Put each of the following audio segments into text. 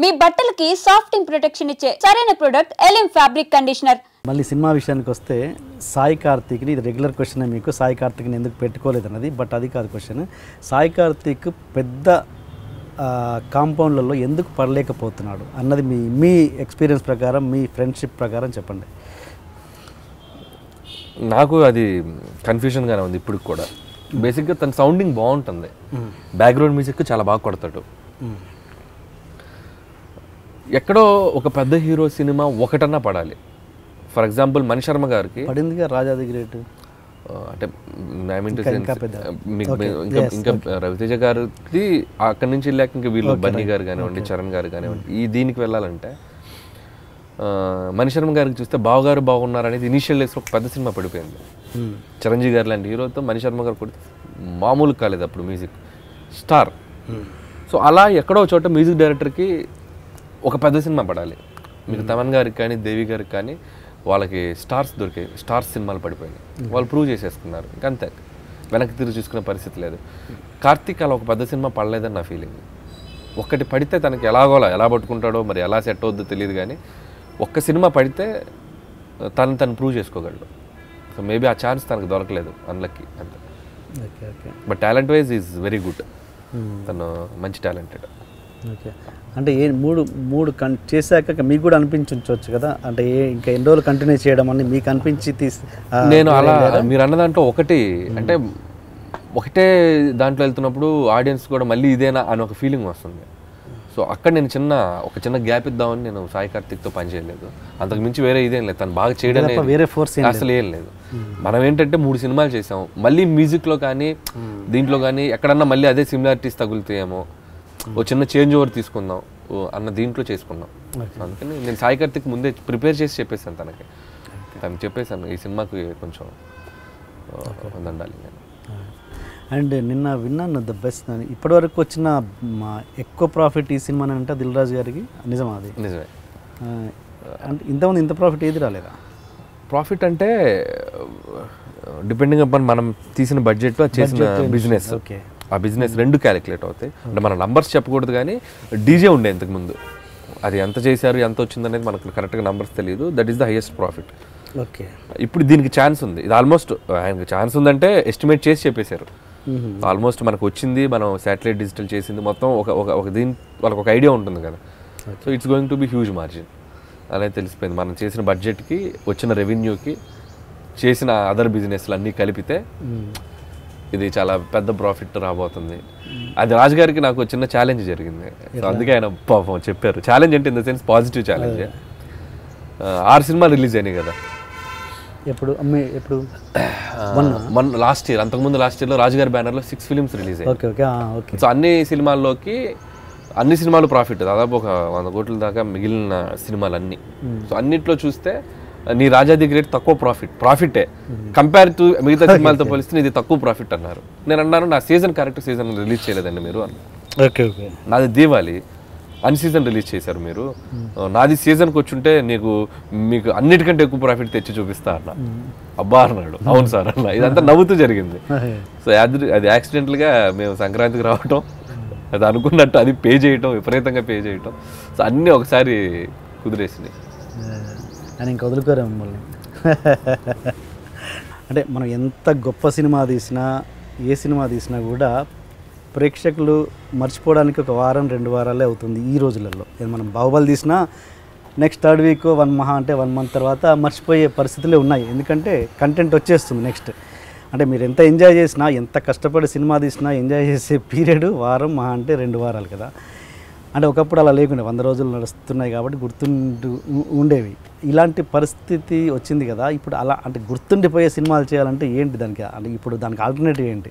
మీ బట్టలకి సాఫ్టింగ్ ప్రొటెక్షన్ ఇచ్చే సరైన ప్రొడక్ట్ ఎలిమ్ ఫ్యాబ్రిక్ కండిషనర్. మళ్ళీ సినిమా విషయానికి వస్తే సాయి కార్తిక్ని, ఇది రెగ్యులర్ క్వశ్చన్ మీకు, సాయి కార్తిక్ని ఎందుకు పెట్టుకోలేదు అన్నది, బట్ అది కాదు క్వశ్చన్. సాయి కార్తిక్ పెద్ద కాంపౌండ్లలో ఎందుకు పడలేకపోతున్నాడు అన్నది మీ ఎక్స్పీరియన్స్ ప్రకారం, మీ ఫ్రెండ్షిప్ ప్రకారం చెప్పండి. నాకు అది కన్ఫ్యూజన్గానే ఉంది ఇప్పుడు కూడా. బేసిక్గా తన సౌండింగ్ బాగుంటుంది, బ్యాక్గ్రౌండ్ మ్యూజిక్ చాలా బాగా కొడతాడు. ఎక్కడో ఒక పెద్ద హీరో సినిమా ఒకటన్నా పడాలి. ఫర్ ఎగ్జాంపుల్ మణిశర్మ గారికి పడిందిగా రాజాది గ్రేట్, అంటే ఇంకా రవితేజ గారిది అక్కడి నుంచి వెళ్ళాక ఇంకా వీళ్ళు బన్నీ గారు కానివ్వండి, చరణ్ గారు కానివ్వండి, ఈ దీనికి వెళ్ళాలంటే మణిశర్మ గారికి చూస్తే బావగారు బాగున్నారు అనేది ఇనీషియల్ డేస్లో ఒక పెద్ద సినిమా పడిపోయింది. చిరంజీవి గారు లాంటి హీరోతో మణిశర్మ గారు కొడితే మామూలు కాలేదు అప్పుడు మ్యూజిక్ స్టార్. సో అలా ఎక్కడో చోట మ్యూజిక్ డైరెక్టర్కి ఒక పెద్ద సినిమా పడాలి. మీకు తమన్ గారికి కానీ, దేవి గారికి కానీ వాళ్ళకి స్టార్స్ దొరికాయి, స్టార్స్ సినిమాలు పడిపోయినాయి, వాళ్ళు ప్రూవ్ చేసేసుకున్నారు. ఇంకంతే, వెనక్కి తిరిగి చూసుకునే పరిస్థితి లేదు. కార్తీక్ అలా ఒక పెద్ద సినిమా పడలేదని నా ఫీలింగ్. ఒక్కటి పడితే తనకి ఎలా పట్టుకుంటాడో మరి, ఎలా సెట్ అవుద్దో తెలియదు, కానీ ఒక్క సినిమా పడితే తను ప్రూవ్ చేసుకోగలడు. సో మేబీ ఆ ఛాన్స్ తనకు దొరకలేదు, అన్లక్కీ అంతే. But talent wise is very good, తను మంచి టాలెంటెడ్. ఓకే, అంటే మూడు చేశాక మీకు కూడా అనిపించవచ్చు కదా, అంటే ఇంకా ఎన్ని రోజులు కంటిన్యూ చేయడం అని మీకు అనిపించి నేను అలా మీరు అన్న దాంట్లో ఒకటి అంటే ఒకటే దాంట్లో వెళ్తున్నప్పుడు ఆడియన్స్ కూడా మళ్ళీ ఇదేనా అని ఒక ఫీలింగ్ వస్తుంది. సో అక్కడ నేను ఒక చిన్న గ్యాప్ ఇద్దామని నేను సాయి కార్తిక్తో పని చేయలేదు. అంతకు మించి వేరే ఇదేం లేదు, తను బాగా చేయడం వేరే ఫోర్స్ అసలు ఏం లేదు. మనం ఏంటంటే 3 సినిమాలు చేసాం, మళ్ళీ మ్యూజిక్లో కానీ దీంట్లో కానీ ఎక్కడన్నా మళ్ళీ అదే సిమిలారిటీస్ తగులుతాయేమో, ఓ చిన్న చేంజ్ ఓవర్ తీసుకుందాం అన్న దీంట్లో చేసుకున్నాం. అందుకని నేను సాయి కార్తిక్ ముందే ప్రిపేర్ చేసి చెప్పేసాను తనకు చెప్పేశాను ఈ సినిమాకి కొంచెం ఉండాలి నేను. అండ్ నిన్న విన్నాను ద బెస్ట్ అని ఇప్పటివరకు వచ్చిన ఎక్కువ ప్రాఫిట్ ఈ సినిమా అంటే దిల్ రాజు గారికి, నిజమా? అది నిజమే. అంటే ఇంతకుముందు ఇంత ప్రాఫిట్ ఏది రాలేదా? ప్రాఫిట్ అంటే డిపెండింగ్ అపాన్ మనం తీసిన బడ్జెట్, చేసిన బిజినెస్, ఆ బిజినెస్ రెండు క్యాలిక్యులేట్ అవుతాయి. అంటే మన నంబర్స్ చెప్పకూడదు, కానీ డీజే ఉండే ఇంతకుముందు, అది ఎంత చేశారు ఎంత వచ్చింది అనేది మనకు కరెక్ట్గా నంబర్స్ తెలియదు. That is the highest profit. Okay, ఇప్పుడు దీనికి ఛాన్స్ ఉంది. ఇది ఆల్మోస్ట్ ఆయనకి ఛాన్స్ ఉందంటే ఎస్టిమేట్ చేసి చెప్పేశారు. ఆల్మోస్ట్ మనకు వచ్చింది, మనం శాటిలైట్ డిజిటల్ చేసింది మొత్తం ఒక వాళ్ళకి ఒక ఐడియా ఉంటుంది కదా. So it's going to be huge margin అనేది తెలిసిపోయింది. మనం చేసిన బడ్జెట్కి, వచ్చిన రెవెన్యూకి, చేసిన అదర్ బిజినెస్లు అన్నీ కలిపితే ఇది చాలా పెద్ద ప్రాఫిట్ రాబోతుంది. అది రాజుగారికి నాకు చిన్న ఛాలెంజ్ జరిగింది. సో అందుకే ఆయన పాపం చెప్పారు. ఛాలెంజ్ అంటే in the sense positive challenge. 6 సినిమాలు రిలీజ్ అయినాయి కదా ఎప్పుడు లాస్ట్ ఇయర్. అంతకుముందు లాస్ట్ ఇయర్లో రాజుగారి బ్యానర్లో 6 ఫిలిమ్స్ రిలీజ్ అయ్యాయి. సో అన్ని సినిమాలు ప్రాఫిట్, దాదాపు ఒక 100 కోట్ల దాకా మిగిలిన సినిమాలు అన్నీ. సో అన్నిట్లో చూస్తే నీ రాజాది గ్రేట్ తక్కువ ప్రాఫిటే కంపేర్ టు మిగతా సినిమాలతో పోలిస్తే ఇది తక్కువ ప్రాఫిట్ అన్నారు. నేను అన్నాను, నా కరెక్ట్ సీజన్ రిలీజ్ చేయలేదండి మీరు అన్న. నాది దీవాలి, అన్ సీజన్ రిలీజ్ చేశారు మీరు, నాది సీజన్కి వచ్చుంటే మీకు అన్నిటికంటే ఎక్కువ ప్రాఫిట్ తెచ్చి చూపిస్తా అన్న. అబ్బా అన్నాడు. అవును సార్ అన్న. ఇదంతా నవ్వుతూ జరిగింది. సో అది యాక్సిడెంటల్గా మేము సంక్రాంతికి రావటం, అది అనుకున్నట్టు అది పే చేయటం, విపరీతంగా పే చేయటం, సో అన్నీ ఒకసారి కుదిరేసినాయి. అని ఇంకా వదులుకోరా మమ్మల్ని. అంటే మనం ఎంత గొప్ప సినిమా తీసినా, ఏ సినిమా తీసినా కూడా ప్రేక్షకులు మర్చిపోవడానికి 1 వారం 2 వారాలే అవుతుంది ఈ రోజులలో. మనం బాహుబలి తీసినా నెక్స్ట్ 3rd వీక్ 1 మంత్ తర్వాత మర్చిపోయే పరిస్థితులే ఉన్నాయి. ఎందుకంటే కంటెంట్ వచ్చేస్తుంది నెక్స్ట్. అంటే మీరు ఎంత ఎంజాయ్ చేసినా, ఎంత కష్టపడి సినిమా తీసినా ఎంజాయ్ చేసే పీరియడ్ వారం, మహా అంటే 2 వారాలు కదా. అంటే ఒకప్పుడు అలా లేకుండే, 100 రోజులు నడుస్తున్నాయి కాబట్టి ఉండేవి. ఇలాంటి పరిస్థితి వచ్చింది కదా ఇప్పుడు. అలా అంటే గుర్తుండిపోయే సినిమాలు చేయాలంటే ఏంటి దానికి? అంటే ఇప్పుడు దానికి ఆల్టర్నేటివ్ ఏంటి?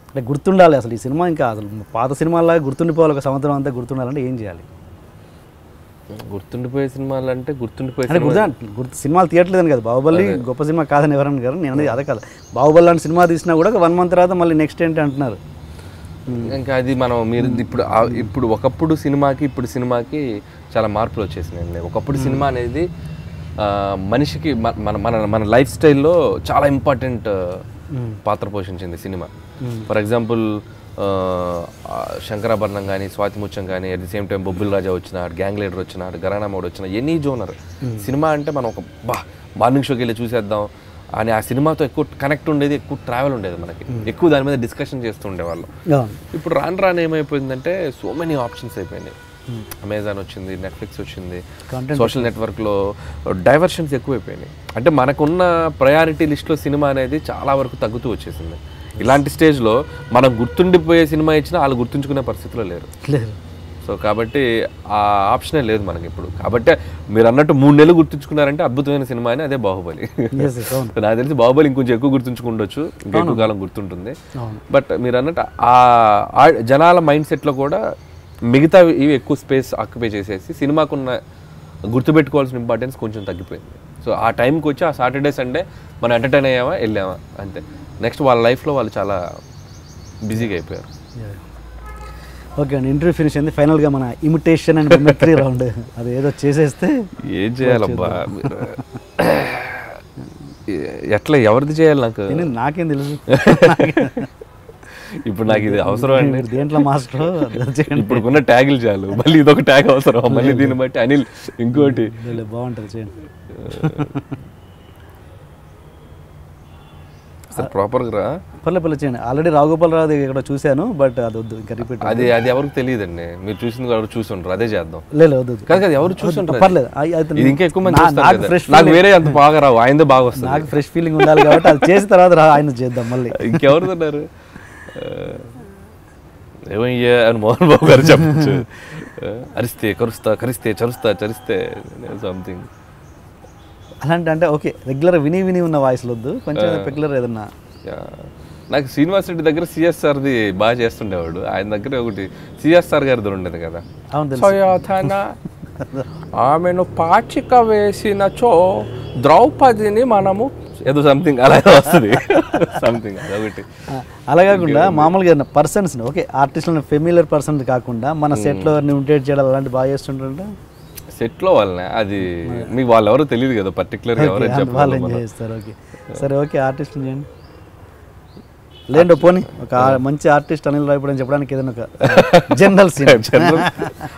అంటే గుర్తుండాలి అసలు ఈ సినిమా, ఇంకా అసలు పాత సినిమాలాగా గుర్తుండిపోవాలి, 1 సంవత్సరం అంతా గుర్తుండాలంటే ఏం చేయాలి? గుర్తుండిపోయే సినిమాలు అంటే సినిమాలు తీయట్లేదని కదా. బాహుబలి గొప్ప సినిమా కాదని ఎవరన్నా గారు, నేను అనేది అదే కాదు. బాహుబలి లాంటి సినిమా తీసినా కూడా 1 మంత్ తర్వాత మళ్ళీ నెక్స్ట్ ఏంటి అంటున్నారు. ఇంకా అది మీరు ఇప్పుడు ఒకప్పుడు సినిమాకి ఇప్పుడు సినిమాకి చాలా మార్పులు వచ్చేసినాయండి. ఒకప్పుడు సినిమా అనేది మనిషికి మన లైఫ్ స్టైల్లో చాలా ఇంపార్టెంట్ పాత్ర పోషించింది సినిమా. ఫర్ ఎగ్జాంపుల్ శంకరాభరణం కానీ స్వాతి ముత్యం కానీ అట్ ది సేమ్ టైం బొబ్బుల్ రాజా వచ్చినాడు, గ్యాంగ్ లీడర్ వచ్చినాడు, ఘరానా మోడ్ వచ్చిన ఎనీ జోనర్ సినిమా అంటే మనం ఒక మార్నింగ్ షోకి వెళ్ళి చూసేద్దాం అని ఆ సినిమాతో ఎక్కువ కనెక్ట్ ఉండేది, ఎక్కువ ట్రావెల్ ఉండేది, మనకి ఎక్కువ దాని మీద డిస్కషన్ చేస్తూ ఉండేవాళ్ళం. ఇప్పుడు రాను ఏమైపోయిందంటే సో మెనీ ఆప్షన్స్ అయిపోయినాయి. అమెజాన్ వచ్చింది, నెట్ఫ్లిక్స్ వచ్చింది, సోషల్ నెట్వర్క్లో డైవర్షన్స్ ఎక్కువైపోయినాయి. అంటే మనకున్న ప్రయారిటీ లిస్ట్లో సినిమా అనేది చాలా వరకు తగ్గుతూ వచ్చేసింది. ఇలాంటి స్టేజ్లో మనం గుర్తుండిపోయే సినిమా ఇచ్చినా వాళ్ళు గుర్తుంచుకునే పరిస్థితిలో లేరు. సో కాబట్టి ఆ ఆప్షనే లేదు మనకి ఇప్పుడు. కాబట్టి మీరు అన్నట్టు 3 నెలలు గుర్తుంచుకున్నారంటే అద్భుతమైన సినిమా అని అదే బాహుబలి. నాకు తెలిసి బాహుబలి ఇంకొంచెం ఎక్కువ గుర్తుంచుకుండొచ్చు, ఇంకా ఎక్కువ కాలం గుర్తుంటుంది. బట్ మీరు అన్నట్టు ఆ జనాల మైండ్ సెట్లో కూడా మిగతా ఇవి ఎక్కువ స్పేస్ ఆక్యుపై చేసేసి సినిమాకున్న గుర్తుపెట్టుకోవాల్సిన ఇంపార్టెన్స్ కొంచెం తగ్గిపోయింది. సో ఆ టైంకి వచ్చి ఆ సాటర్డే సండే మనం ఎంటర్టైన్ అయ్యామా వెళ్ళామా అంతే. నెక్స్ట్ వాళ్ళ లైఫ్లో వాళ్ళు చాలా బిజీగా అయిపోయారు. ఓకే అండి, ఇంటర్వ్యూ ఫినిష్ అయింది. ఫైనల్గా మన ఇమిటేషన్ అండ్ మిమిక్రీ రౌండ్ అది ఏదో చేసేస్తే ఏం చేయాలబ్బా, ఎట్లా ఎవరిది చేయాలి నాకేం తెలుసు. ఇప్పుడు నాకు ఇది అవసరం అండి, దేంట్లో మాస్టర్ ఇప్పుడున్న ట్యాగులు చాలు, మళ్ళీ ఇదొక ట్యాగ్ అవసరం, మళ్ళీ దీన్ని బట్టి అనిల్ ఇంకోటి బాగుంటుంది చేయండి. ప్రాపర్గా పర్లే చేయండి. ఆల్రెడీ రావుగోపాలరావు ఇక్కడ చూశాను, బట్ అది వద్దు ఇంకా రిపీట్. అది ఎవరికి తెలియదండి, మీరు చూసింది ఎవరు చూసుంటారు, అదే చేద్దాం. లేదు వద్దు కాదు ఎవరు చూసుంటారు, పర్లేదు. ఇది ఇంకా ఎక్కువ మంది నాకు వేరే అంత బాగా రావు, ఆయనతో బాగా వస్తుంది. నాకు ఫ్రెష్ ఫీలింగ్ ఉండాలి కాబట్టి అది చేసిన తర్వాత ఆయన చేద్దాం మళ్ళీ. ఇంకెవరు ఉన్నారు ఏమయ్యా అని మోహన్ బాబు గారు చెప్పచ్చు. అరిస్తే కరుస్తా, కరిస్తే చరుస్తా, చరిస్తే సంథింగ్ అలాంటి. అంటే ఓకే రెగ్యులర్ విని ఉన్న వాయిస్లు వద్దు, కొంచెం రెగ్యులర్ ఏదన్నా. నాకు శ్రీనివాస్ రెడ్డి దగ్గర సిఎస్ఆర్ది బాగా చేస్తుండేవాడు, ఆయన దగ్గర ఒకటి సిఎస్ఆర్ గారిది ఉండేది కదా, ఆమెను పాచిక వేసినచో ద్రౌపదిని మనము ఏదో సంథింగ్ అలా వస్తుంది సంథింగ్ అదొకటి. అలా కాకుండా మామూలుగా పర్సన్స్ ఓకే ఆర్టిస్టులను ఫెమిలియర్ పర్సన్ కాకుండా మన సెట్లో ఇమిటేట్ చేయడం అలాంటి బాగా చేస్తుంటారంటే సెట్లో వాళ్ళనే, అది మీకు వాళ్ళు ఎవరో తెలియదు కదా పర్టికులర్ ఎవరో వాళ్ళు ఎంజాయ్ చేస్తారు. ఓకే సరే ఓకే ఆర్టిస్ట్ చేయండి లేండి పోనీ ఒక మంచి ఆర్టిస్ట్ అనిల్ రావిపూడి అని చెప్పడానికి ఏదైనా ఒక జనరల్ సీన్.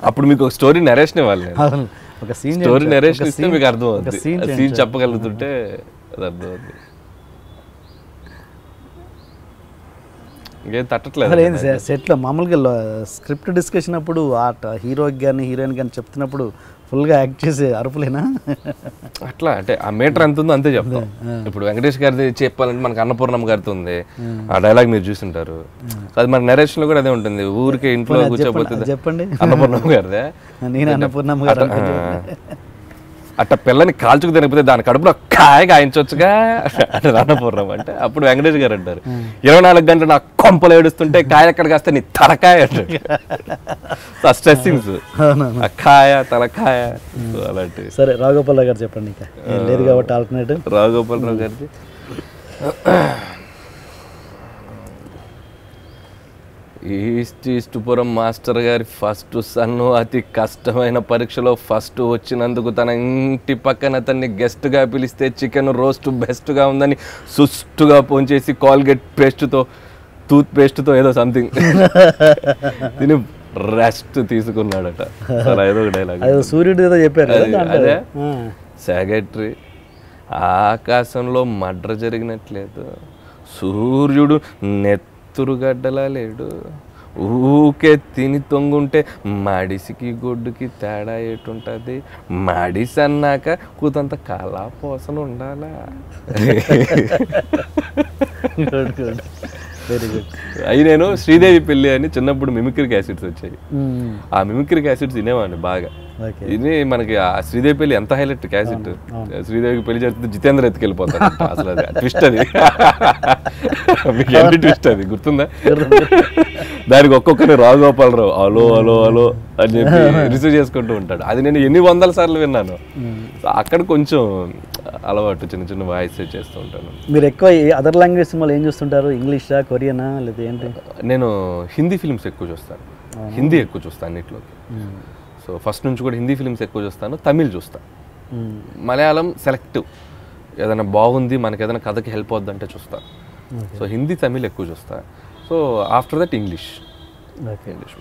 అప్పుడు మీకు ఒక స్టోరీ నరేషన్ ఇవ్వాలి, ఒక సీన్ స్టోరీ నరేషన్ ఇస్తే మీకు అర్థం అవుతుంది, సీన్ చెప్పగలుగుతుంటే అది అర్థం అవుతుంది. ఇంకేం తట్టట్లేదు ఏంది సెట్లో మామూలుగా స్క్రిప్ట్ డిస్కషన్ అప్పుడు హీరోకి కానీ హీరోయిన్ కానీ చెప్తున్నప్పుడు ఫుల్గా యాక్ట్ చేసే అరుపులేనా అట్లా? అంటే ఆ మీటర్ ఎంత ఉందో అంతే చెప్తాం. ఇప్పుడు వెంకటేష్ గారిది చెప్పాలంటే మనకు అన్నపూర్ణమ్మ గారితో ఉంది, ఆ డైలాగ్ మీరు చూసింటారు, అది మన నరేషన్ లో కూడా అదే ఉంటుంది. ఊరికే ఇంట్లో కూర్చోపోతుంది చెప్పండి అన్నపూర్ణమ్మ గారిదే, నేను అన్నపూర్ణమ్మ గారు అట్ట పిల్లని కాల్చుకు తినకపోతే దాని కడుపులో కాయ గాయించవచ్చుగా అంటే అన్నపూర్ణమ్మ అంటే. అప్పుడు వెంకటేష్ గారు అంటారు 24 గంటలు నా కొంపలు ఏడుస్తుంటే కాయ ఎక్కడ కాస్తే నీ తలకాయ అంటారు. స్ట్రెస్సింగ్స్ కాయ తలకాయ అలాంటి. సరే రావుగోపాలరావు గారు చెప్పండి, ఇంకా లేదు కాబట్టి ఆల్టర్నేటివ్. రావుగోపాలరావు గారిది ఈస్ట్పురం మాస్టర్ గారి ఫస్ట్ సన్ను అతి కష్టమైన పరీక్షలో ఫస్ట్ వచ్చినందుకు తన ఇంటి పక్కన అతన్ని గెస్ట్గా పిలిస్తే చికెన్ రోస్ట్ బెస్ట్గా ఉందని సుష్టుగా పోంచేసి కాల్గేట్ పేస్ట్తో టూత్ పేస్ట్తో ఏదో సంథింగ్ తిని రెస్ట్ తీసుకున్నాడట. ఏదో ఒక డైలాగ్ సూర్యుడు ఏదో చెప్పారు అదే సెక్రటరీ ఆకాశంలో మడ్ర జరిగినట్లేదు, సూర్యుడు నెత్తురుగడ్డలా లేడు, ఊకే తిని తొంగుంటే మడిసికి గొడ్డుకి తేడా ఏటుంటుంది, మడిసి అన్నాక కూతంత కళా పోసలు ఉండాలా. Very good. అవి నేను శ్రీదేవి పెళ్ళి అని చిన్నప్పుడు మిమిక్రీ క్యాసెట్స్ వచ్చాయి, ఆ మిమిక్రీ క్యాసెట్స్ వినేవాడిని బాగా. ఇది మనకి ఆ శ్రీదేవి పెళ్లి ఎంత హైలైట్ క్యాసెట్, శ్రీదేవికి పెళ్లి చేస్తే జితేంద్ర ఎత్తుకెళ్ళిపోతాడు అసలు, అది ట్విస్ట్, అది మీకు ఎంత ట్విస్ట్ అది గుర్తుందా? దానికి ఒక్కొక్కరి రావుగోపాలరావు అలో అలో అలో అని చెప్పి రిసీవ్ చేసుకుంటూ ఉంటాడు, అది నేను ఎన్ని 100 సార్లు విన్నాను. అక్కడ కొంచెం అలవాటు, చిన్న చిన్న వాయిస్ చేస్తూ ఉంటాను. మీరు ఎక్కువ అదర్ లాంగ్వేజ్ సినిమాలు ఏం చూస్తుంటారు, ఇంగ్లీషా కొరియనా లేదా ఏంటి? నేను హిందీ ఫిల్మ్స్ ఎక్కువ చూస్తాను, హిందీ ఎక్కువ చూస్తాను అన్నిట్లోకి. సో ఫస్ట్ నుంచి కూడా హిందీ ఫిల్మ్స్ ఎక్కువ చూస్తాను, తమిళ్ చూస్తాను, మలయాళం సెలెక్టివ్, ఏదైనా బాగుంది మనకి ఏదైనా కథకి హెల్ప్ అవుద్దంటే చూస్తాను. సో హిందీ తమిళ్ ఎక్కువ చూస్తాను. So after that English okay English